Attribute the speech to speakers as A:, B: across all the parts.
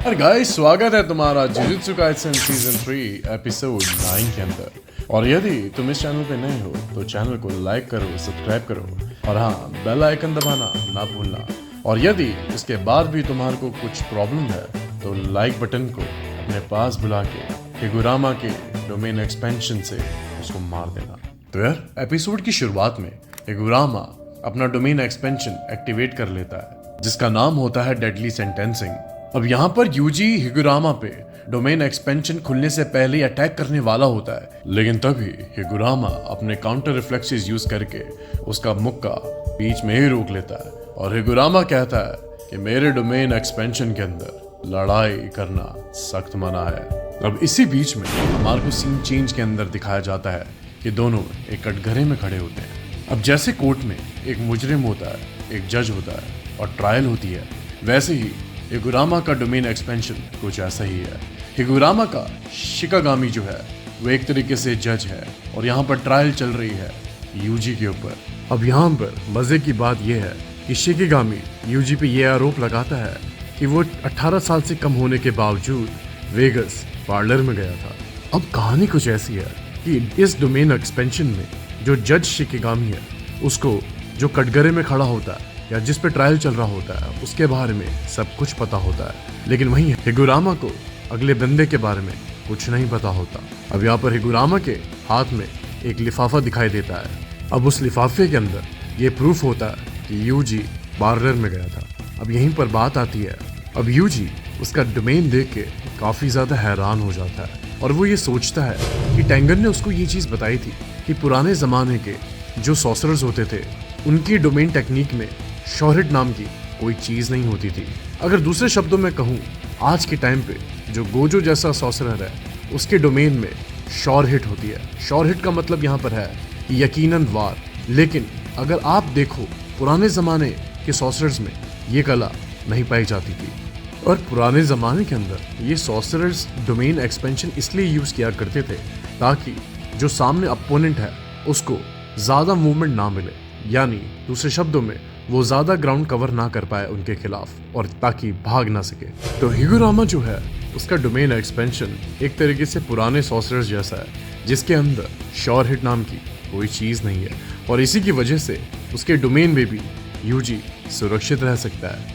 A: और गाइस स्वागत है तुम्हारा जुजुत्सु काइसेन सीजन 3 एपिसोड 9 के अंदर। और यदि तुम इस चैनल पे नए हो तो चैनल को लाइक करो, सब्सक्राइब करो और हाँ, बेल आइकन दबाना ना भूलना। और यदि इसके बाद भी तुम्हारे को कुछ प्रॉब्लम है तो लाइक बटन को अपने पास बुला के हिगुरामा के डोमेन एक्सपेंशन से उसको मार देना। तो यार एपिसोड की शुरुआत में हिगुरामा अपना डोमेन एक्सपेंशन एक्टिवेट कर लेता है जिसका नाम होता है डेडली सेंटेंसिंग। अब यहाँ पर यूजी हिगुरामा पे डोमेन एक्सपेंशन खुलने से पहले अटैक करने वाला होता है, लेकिन तभी हिगुरामा अपने काउंटर रिफ्लेक्सेस यूज करके उसका मुक्का बीच में ही रोक लेता है और हिगुरामा कहता है कि मेरे डोमेन एक्सपेंशन के अंदर लड़ाई करना सख्त मना है। अब इसी बीच में हमारे को सीन चेंज के अंदर दिखाया जाता है कि दोनों एक कटघरे में खड़े होते हैं। अब जैसे कोर्ट में एक मुजरिम होता है, एक जज होता है और ट्रायल होती है, वैसे ही हिगुरामा का डोमेन एक्सपेंशन कुछ ऐसा ही है। हिगुरामा का शिकागामी जो है वो एक तरीके से जज है और यहाँ पर ट्रायल चल रही है यूजी के ऊपर। अब यहाँ पर मजे की बात यह है कि शिकागामी यूजी पे ये आरोप लगाता है कि वो 18 साल से कम होने के बावजूद वेगस पार्लर में गया था। अब कहानी कुछ ऐसी है कि इस डोमेन एक्सपेंशन में जो जज शिकागामी है उसको जो कटघरे में खड़ा होता है या जिस पे ट्रायल चल रहा होता है उसके बारे में सब कुछ पता होता है, लेकिन वहीं हिगुरामा को अगले बंदे के बारे में कुछ नहीं पता होता। अब यहाँ पर हिगुरामा के हाथ में एक लिफाफा दिखाई देता है। अब उस लिफाफे के अंदर ये प्रूफ होता है कि यूजी पार्लर में गया था। अब यहीं पर बात आती है, अब यूजी उसका डोमेन देख के काफ़ी ज़्यादा हैरान हो जाता है और वो ये सोचता है कि टेंगन ने उसको ये चीज़ बताई थी कि पुराने ज़माने के जो सॉर्सरर्स होते थे उनकी डोमेन टेक्निक में शॉर्ट नाम की कोई चीज़ नहीं होती थी। अगर दूसरे शब्दों में कहूँ, आज के टाइम पे जो गोजो जैसा सॉर्सरर है उसके डोमेन में शॉर हिट होती है। शॉर हिट का मतलब यहाँ पर है कि यकीनन वार, लेकिन अगर आप देखो पुराने ज़माने के सॉर्सरर्स में ये कला नहीं पाई जाती थी। और पुराने ज़माने के अंदर ये सॉर्सरर्स डोमेन एक्सपेंशन इसलिए यूज़ किया करते थे ताकि जो सामने अपोनेंट है उसको ज़्यादा मूवमेंट ना मिले, यानी दूसरे शब्दों में वो ज़्यादा ग्राउंड कवर ना कर पाए उनके खिलाफ और ताकि भाग ना सके। तो हिगुरामा जो है उसका डोमेन एक्सपेंशन एक तरीके से पुराने सॉर्सरर्स जैसा है जिसके अंदर शॉर हिट नाम की कोई चीज़ नहीं है और इसी की वजह से उसके डोमेन में भी यूजी सुरक्षित रह सकता है।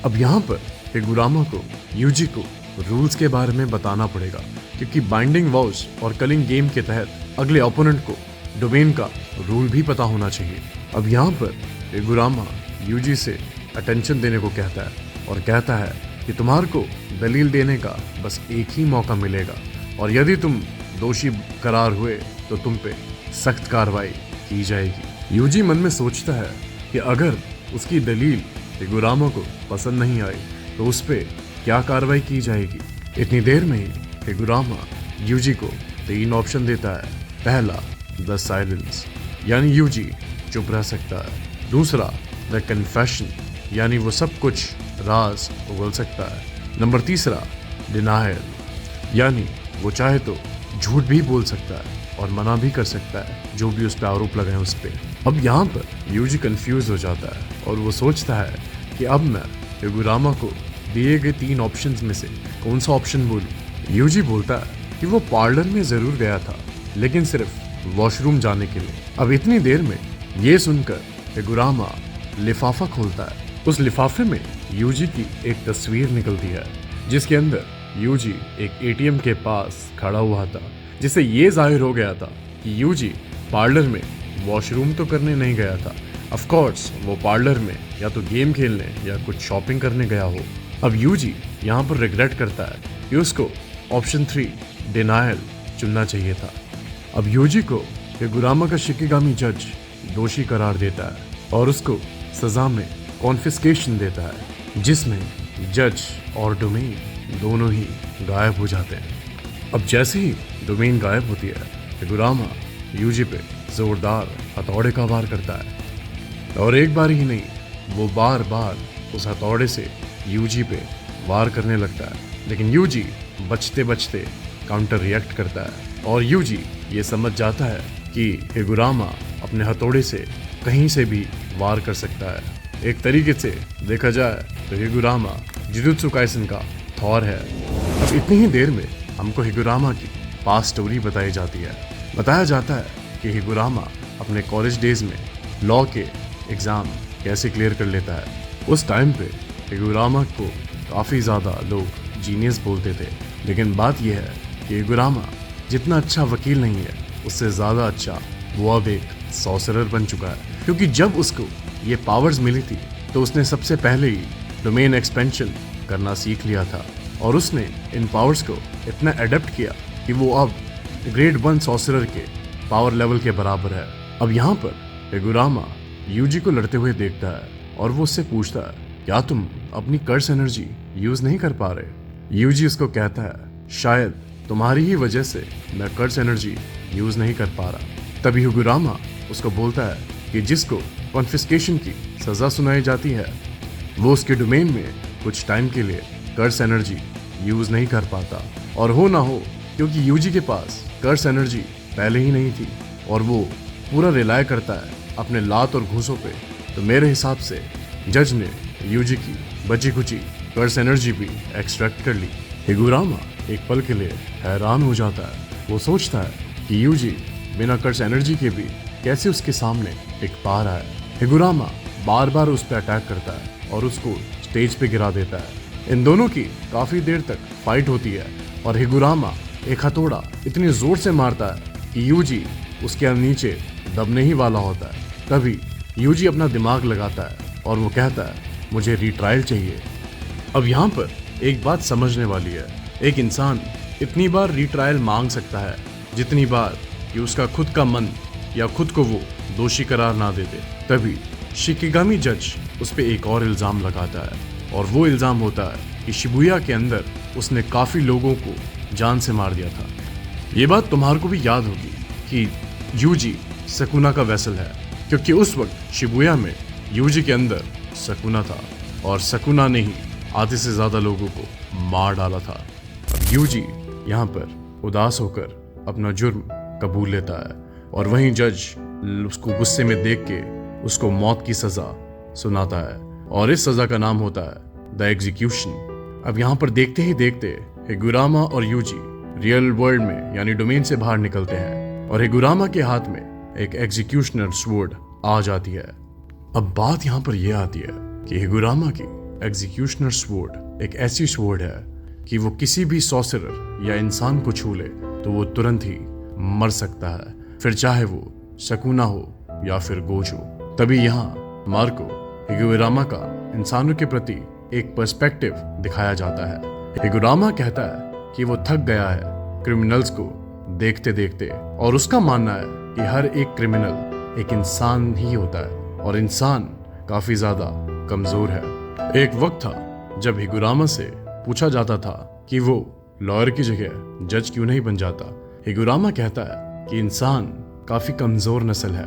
A: अब यहाँ पर हिगुरामा को यूजी को रूल्स के बारे में बताना पड़ेगा क्योंकि बाइंडिंग वॉज और कलिंग गेम के तहत अगले ओपोनेंट को डोमेन का रूल भी पता होना चाहिए। अब यहाँ पर हिगुरामा यूजी से अटेंशन देने को कहता है और कहता है कि तुम्हारे को दलील देने का बस एक ही मौका मिलेगा और यदि तुम दोषी करार हुए तो तुम पे सख्त कार्रवाई की जाएगी। यूजी मन में सोचता है कि अगर उसकी दलील हिगुरामा को पसंद नहीं आई तो उस पर क्या कार्रवाई की जाएगी। इतनी देर में ही हिगुरामा यूजी को 3 ऑप्शन देता है। पहला द साइलेंस, यानी यूजी चुप रह सकता है। दूसरा द कन्फेशन, यानी वो सब कुछ राज उगल सकता है। नंबर 3 डिनायल, यानी वो चाहे तो झूठ भी बोल सकता है और मना भी कर सकता है जो भी उस पर आरोप लगाए उस पर। अब यहाँ पर यूजी कंफ्यूज हो जाता है और वो सोचता है कि अब मैं हिगुरामा को दिए गए 3 ऑप्शंस में से कौन सा ऑप्शन बोलूं। यूजी बोलता है कि वो पार्लर में ज़रूर गया था लेकिन सिर्फ वॉशरूम जाने के लिए। अब इतनी देर में ये सुनकर हिगुरामा लिफाफा खोलता है। उस लिफाफे में यूजी की एक तस्वीर निकलती है जिसके अंदर यूजी एक एटीएम के पास खड़ा हुआ था, जिससे ये जाहिर हो गया था कि यूजी पार्लर में वॉशरूम तो करने नहीं गया था। ऑफ कोर्स वो पार्लर में या तो गेम खेलने या कुछ शॉपिंग करने गया हो। अब यूजी यहाँ पर रिग्रेट करता है कि उसको ऑप्शन 3 डिनायल चुनना चाहिए था। अब यूजी को हिगुरामा का शिकागामी जज दोषी करार देता है और उसको सजा में कॉन्फिस्केशन देता है जिसमें जज और डोमेन दोनों ही गायब हो जाते हैं। अब जैसे ही डोमेन गायब होती है हिगुरामा यूजी पे जोरदार हथौड़े का वार करता है और एक बार ही नहीं, वो बार बार उस हथौड़े से यूजी पे वार करने लगता है, लेकिन यूजी बचते बचते काउंटर रिएक्ट करता है और यूजी ये समझ जाता है कि हिगुरामा अपने हथौड़े से कहीं से भी वार कर सकता है। एक तरीके से देखा जाए तो हिगुरामा जुजुत्सु काइसेन का थॉर है। अब इतनी ही देर में हमको हिगुरामा की पास्ट स्टोरी बताई जाती है। बताया जाता है कि हिगुरामा अपने कॉलेज डेज में लॉ के एग्ज़ाम कैसे क्लियर कर लेता है। उस टाइम पे हिगुरामा को काफ़ी ज़्यादा लोग जीनियस बोलते थे, लेकिन बात यह है कि हिगुरामा जितना अच्छा वकील नहीं है, उससे ज़्यादा अच्छा वो अब एक सॉर्सरर बन चुका है। क्योंकि जब उसको ये पावर्स मिली थी तो उसने सबसे पहले ही डोमेन एक्सपेंशन करना सीख लिया था, और उसने इन पावर्स को इतना एडेप्ट किया कि वो अब ग्रेड 1 सॉर्सरर के पावर लेवल के बराबर है। अब यहाँ पर हिगुरामा यूजी को लड़ते हुए देखता है और वो उससे पूछता है, क्या तुम अपनी कर्स एनर्जी यूज नहीं कर पा रहे? यूजी उसको कहता है, शायद तुम्हारी ही वजह से मैं कर्स एनर्जी यूज नहीं कर पा रहा। तभी हिगुरामा उसको बोलता है कि जिसको कॉन्फिस्केशन की सजा सुनाई जाती है वो उसके डोमेन में कुछ टाइम के लिए कर्स एनर्जी यूज नहीं कर पाता, और हो ना हो क्योंकि यूजी के पास कर्स एनर्जी पहले ही नहीं थी और वो पूरा रिलाय करता है अपने लात और घूसों पे। तो मेरे हिसाब से जज ने यूजी की बची खुची कर्स एनर्जी भी एक्सट्रैक्ट कर ली। हिगुरामा एक पल के लिए हैरान हो जाता है। वो सोचता है कि यूजी बिना कर्स एनर्जी के भी कैसे उसके सामने टिक पा रहा है। हिगुरामा बार बार उस पर अटैक करता है और उसको स्टेज पे गिरा देता है। इन दोनों की काफी देर तक फाइट होती है और हिगुरामा एक हथौड़ा इतनी जोर से मारता है कि यूजी उसके नीचे दबने ही वाला होता है। तभी यूजी अपना दिमाग लगाता है और वो कहता है, मुझे रीट्रायल चाहिए। अब यहाँ पर एक बात समझने वाली है, एक इंसान इतनी बार रीट्रायल मांग सकता है जितनी बार कि उसका खुद का मन या खुद को वो दोषी करार ना दे दे। तभी शिकिगामी जज उस पर एक और इल्ज़ाम लगाता है, और वो इल्ज़ाम होता है कि शिबुया के अंदर उसने काफ़ी लोगों को जान से मार दिया था। ये बात तुम्हारे को भी याद होगी कि यूजी सकुना का वेसल है, क्योंकि उस वक्त शिबुया में यूजी के अंदर सकुना था और सकुना ने ही आधे से ज़्यादा लोगों को मार डाला था। अब यूजी यहाँ पर उदास होकर अपना जुर्म कबूल लेता है, और वहीं जज उसको गुस्से में देख के उसको मौत की सज़ा सुनाता है, और इस सज़ा का नाम होता है द एग्जीक्यूशन। अब यहाँ पर देखते ही देखते हिगुरामा और यूजी रियल वर्ल्ड में यानी डोमेन से बाहर निकलते हैं, और हिगुरामा के हाथ में एक एग्जीक्यूशनर स्वॉर्ड आ जाती है। अब बात यहाँ पर यह आती है कि हिगुरामा की एग्जीक्यूशनर स्वॉर्ड एक ऐसी स्वॉर्ड है कि वो किसी भी सॉर्सरर या इंसान को छू ले तो वो तुरंत ही मर सकता है, फिर चाहे वो सकुना हो या फिर गोजो। तभी यहाँ मार्को हिगुरामा का इंसानों के प्रति एक पर्सपेक्टिव दिखाया जाता है। हिगुरामा कहता है कि वो थक गया है क्रिमिनल्स को देखते देखते, और उसका मानना है कि हर एक क्रिमिनल एक इंसान ही होता है और इंसान काफी ज्यादा कमजोर है। एक वक्त था जब हिगुरामा से पूछा जाता था कि वो लॉयर की जगह जज क्यों नहीं बन जाता। हिगुरामा कहता है कि इंसान काफी कमजोर नस्ल है,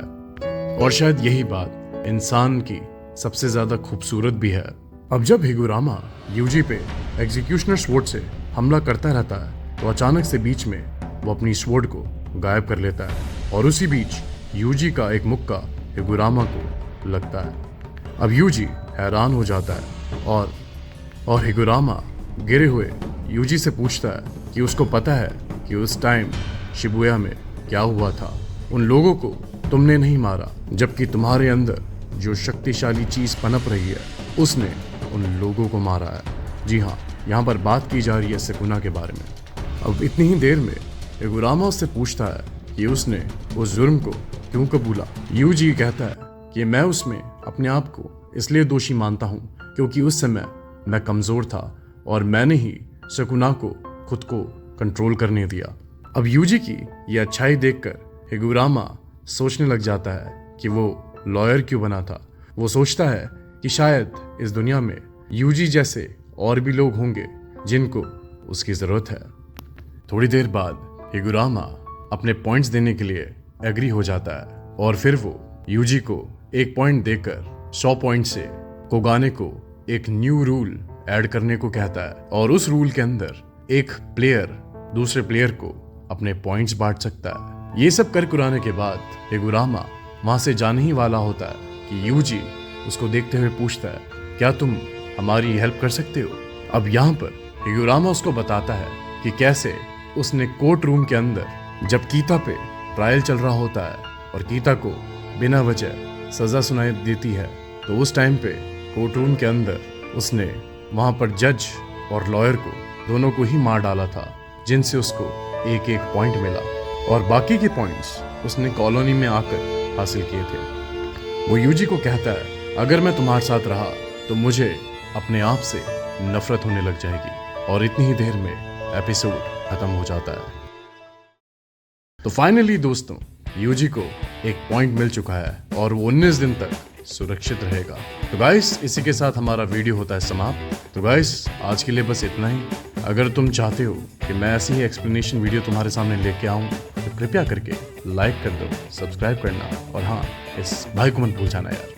A: और शायद यही बात इंसान की सबसे ज्यादा खूबसूरत भी है। अब जब हिगुरामा यूजी पे एग्जीक्यूशनर स्वॉर्ड से हमला करता रहता है तो अचानक से बीच में वो अपनी स्वॉर्ड को गायब कर लेता है, और उसी बीच यूजी का एक मुक्का हिगुरामा को लगता है। अब यूजी हैरान हो जाता है और हिगुरामा गिरे हुए यूजी से पूछता है कि उसको पता है कि उस टाइम शिबुया में क्या हुआ था। उन लोगों को तुमने नहीं मारा, जबकि तुम्हारे अंदर जो शक्तिशाली चीज़ पनप रही है उसने उन लोगों को मारा है। जी हाँ, यहाँ पर बात की जा रही है सकुना के बारे में। अब इतनी ही देर में हिगुरामा उससे पूछता है कि उसने उस जुर्म को क्यों कबूला। यूजी कहता है कि मैं उसमें अपने आप को इसलिए दोषी मानता हूँ क्योंकि उस समय मैं कमज़ोर था और मैंने ही सकुना को खुद को कंट्रोल करने दिया। अब यूजी की यह अच्छाई देखकर हिगुरामा सोचने लग जाता है कि वो लॉयर क्यों बना था। वो सोचता है कि शायद इस दुनिया में यूजी जैसे और भी लोग होंगे जिनको उसकी ज़रूरत है। थोड़ी देर बाद हिगुरामा अपने पॉइंट्स देने के लिए एग्री हो जाता है, और फिर वो यूजी को एक पॉइंट देकर 100 पॉइंट से कोगाने को एक न्यू रूल ऐड करने को कहता है, और उस रूल के अंदर एक प्लेयर दूसरे प्लेयर को अपने पॉइंट्स बांट सकता है। ये सब कर कुराने के बाद हिगुरामा वहां से जाने ही वाला होता है कि यूजी उसको देखते हुए पूछता है, क्या तुम हमारी हेल्प कर सकते हो? अब यहाँ पर हिगुरामा उसको बताता है कि कैसे उसने कोर्ट रूम के अंदर जब कीता पे ट्रायल चल रहा होता है और कीता को बिना वजह सजा सुनाई देती है, तो उस टाइम पे कोर्ट रूम के अंदर उसने वहां पर जज और लॉयर को दोनों को ही मार डाला था, जिनसे उसको एक एक पॉइंट मिला और बाकी के पॉइंट्स उसने कॉलोनी में आकर हासिल किए थे। वो यूजी को कहता है, अगर मैं तुम्हारे साथ रहा तो मुझे अपने आप से नफरत होने लग जाएगी, और इतनी ही देर में एपिसोड खत्म हो जाता है। तो फाइनली दोस्तों, यूजी को एक पॉइंट मिल चुका है और वो 19 दिन तक सुरक्षित रहेगा। तो गाइस, इसी के साथ हमारा वीडियो होता है समाप्त। तो गाइस, आज के लिए बस इतना ही। अगर तुम चाहते हो कि मैं ऐसी ही एक्सप्लेनेशन वीडियो तुम्हारे सामने लेके आऊं, तो कृपया करके लाइक कर दो, सब्सक्राइब करना, और हाँ, इस भाई को मत भूल जाना यार।